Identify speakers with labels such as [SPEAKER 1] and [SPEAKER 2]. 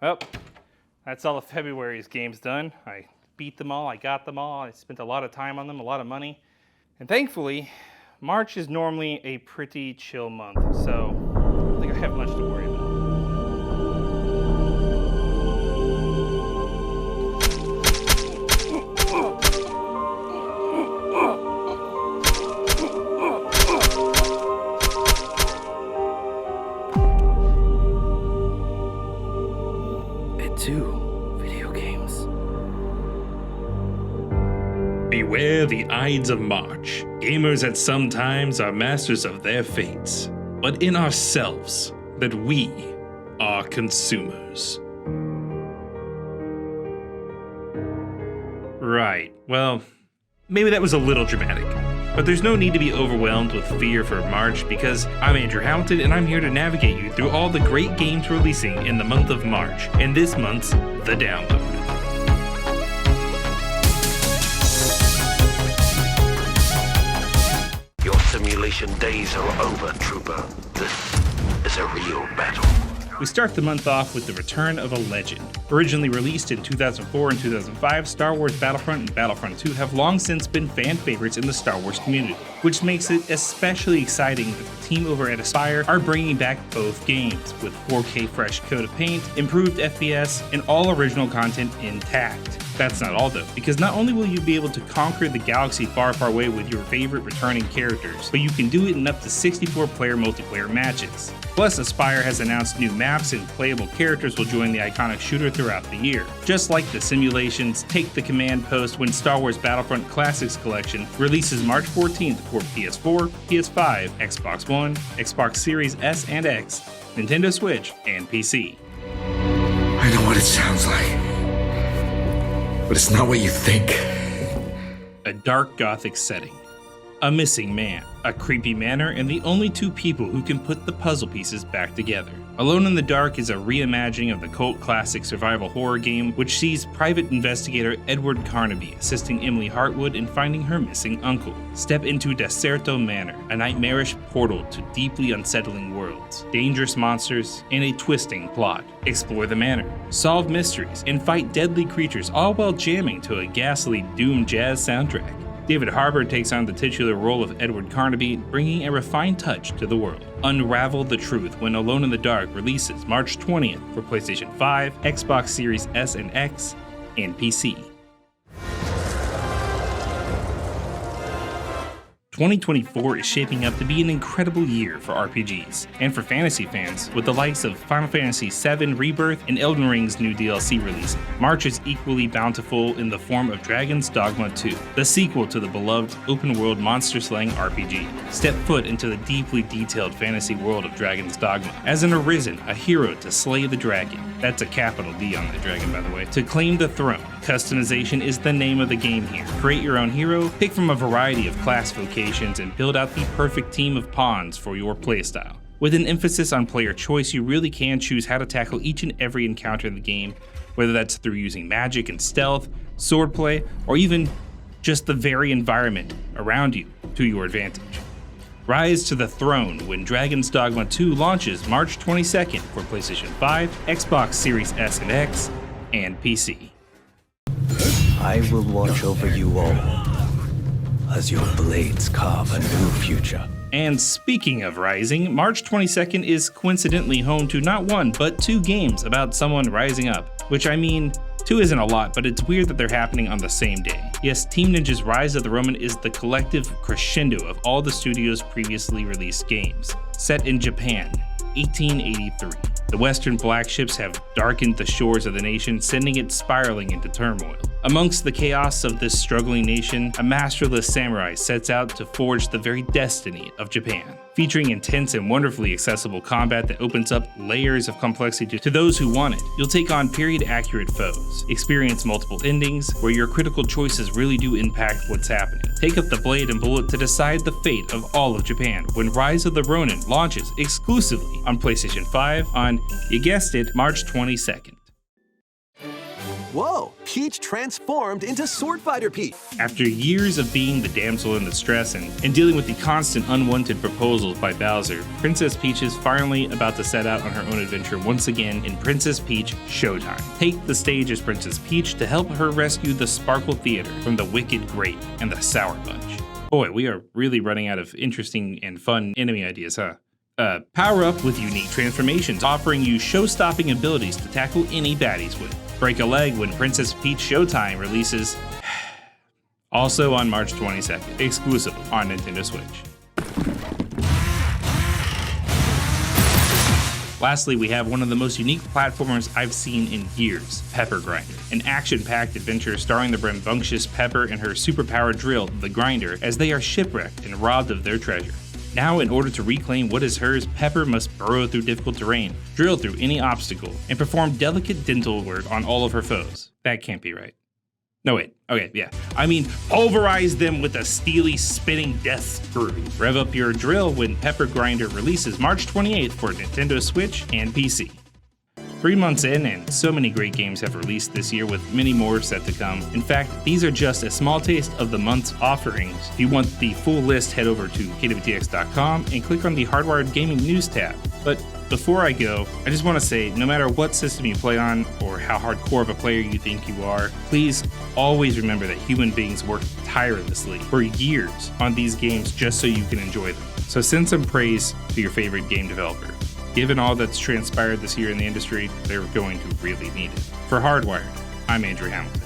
[SPEAKER 1] Well, that's all of February's games done. I beat them all, I got them all, I spent a lot of time on them, a lot of money. And thankfully, March is normally a pretty chill month, so I don't think I have much to worry about.
[SPEAKER 2] Video games.
[SPEAKER 3] Beware the Ides of March. Gamers at some times are masters of their fates, but in ourselves, that we are consumers. Right, well, maybe that was a little dramatic. But there's no need to be overwhelmed with fear for March because I'm Andrew Hamilton and I'm here to navigate you through all the great games releasing in the month of March and this month's The Download.
[SPEAKER 4] Your simulation days are over, Trooper. This is a real battle.
[SPEAKER 1] We start the month off with the return of a legend. Originally released in 2004 and 2005, Star Wars Battlefront and Battlefront 2 have long since been fan favorites in the Star Wars community, which makes it especially exciting that the team over at Aspyr are bringing back both games, with 4K fresh coat of paint, improved FPS, and all original content intact. That's not all though, because not only will you be able to conquer the galaxy far, far away with your favorite returning characters, but you can do it in up to 64-player multiplayer matches. Plus, Aspyr has announced new maps and playable characters will join the iconic shooter throughout the year. Just like the simulations, Take the Command post when Star Wars Battlefront Classics Collection releases March 14th for PS4, PS5, Xbox One, Xbox Series S and X, Nintendo Switch, and PC.
[SPEAKER 2] I know what it sounds like, but it's not what you think.
[SPEAKER 1] A dark gothic setting, a missing man, a creepy manor, and the only two people who can put the puzzle pieces back together. Alone in the Dark is a reimagining of the cult classic survival horror game, which sees private investigator Edward Carnaby assisting Emily Hartwood in finding her missing uncle. Step into Deserto Manor, a nightmarish portal to deeply unsettling worlds, dangerous monsters, and a twisting plot. Explore the manor, solve mysteries, and fight deadly creatures, all while jamming to a ghastly doom jazz soundtrack. David Harbour takes on the titular role of Edward Carnaby, bringing a refined touch to the world. Unravel the truth when Alone in the Dark releases March 20th for PlayStation 5, Xbox Series S and X, and PC. 2024 is shaping up to be an incredible year for RPGs, and for fantasy fans, with the likes of Final Fantasy VII Rebirth and Elden Ring's new DLC release. March is equally bountiful in the form of Dragon's Dogma 2, the sequel to the beloved open-world monster-slaying RPG. Step foot into the deeply detailed fantasy world of Dragon's Dogma, as an Arisen, a hero to slay the dragon. That's a capital D on the dragon, by the way. To claim the throne. Customization is the name of the game here. Create your own hero, pick from a variety of class vocations, and build out the perfect team of pawns for your playstyle. With an emphasis on player choice, you really can choose how to tackle each and every encounter in the game, whether that's through using magic and stealth, swordplay, or even just the very environment around you to your advantage. Rise to the throne when Dragon's Dogma 2 launches March 22nd for PlayStation 5, Xbox Series S and X, and PC.
[SPEAKER 5] I will watch over you all as your blades carve a new future.
[SPEAKER 1] And speaking of rising, March 22nd is coincidentally home to not one, but two games about someone rising up. Which, I mean, two isn't a lot, but it's weird that they're happening on the same day. Yes, Team Ninja's Rise of the Ronin is the collective crescendo of all the studio's previously released games. Set in Japan, 1883. The Western black ships have darkened the shores of the nation, sending it spiraling into turmoil. Amongst the chaos of this struggling nation, a masterless samurai sets out to forge the very destiny of Japan. Featuring intense and wonderfully accessible combat that opens up layers of complexity to those who want it, you'll take on period-accurate foes, experience multiple endings where your critical choices really do impact what's happening. Take up the blade and bullet to decide the fate of all of Japan when Rise of the Ronin launches exclusively on PlayStation 5 on, you guessed it, March 22nd.
[SPEAKER 6] Whoa, Peach transformed into Sword Fighter Peach.
[SPEAKER 1] After years of being the damsel in distress and dealing with the constant unwanted proposals by Bowser, Princess Peach is finally about to set out on her own adventure once again in Princess Peach Showtime. Take the stage as Princess Peach to help her rescue the Sparkle Theater from the Wicked Grape and the Sour Bunch. Boy, we are really running out of interesting and fun enemy ideas, huh? Power up with unique transformations, offering you show-stopping abilities to tackle any baddies with. Break a leg when Princess Peach Showtime releases. Also on March 22nd, exclusively on Nintendo Switch. Lastly, we have one of the most unique platformers I've seen in years, Pepper Grinder, an action-packed adventure starring the rambunctious Pepper and her superpowered drill, the Grinder, as they are shipwrecked and robbed of their treasure. Now, in order to reclaim what is hers, Pepper must burrow through difficult terrain, drill through any obstacle, and perform delicate dental work on all of her foes. That can't be right. No, wait. Okay, yeah. I mean, pulverize them with a steely, spinning death screw. Rev up your drill when Pepper Grinder releases March 28th for Nintendo Switch and PC. 3 months in, and so many great games have released this year, with many more set to come. In fact, these are just a small taste of the month's offerings. If you want the full list, head over to kwtx.com and click on the Hardwired Gaming News tab. But before I go, I just want to say, no matter what system you play on or how hardcore of a player you think you are, please always remember that human beings work tirelessly for years on these games just so you can enjoy them. So send some praise to your favorite game developer. Given all that's transpired this year in the industry, they're going to really need it. For Hardwired, I'm Andrew Hamilton.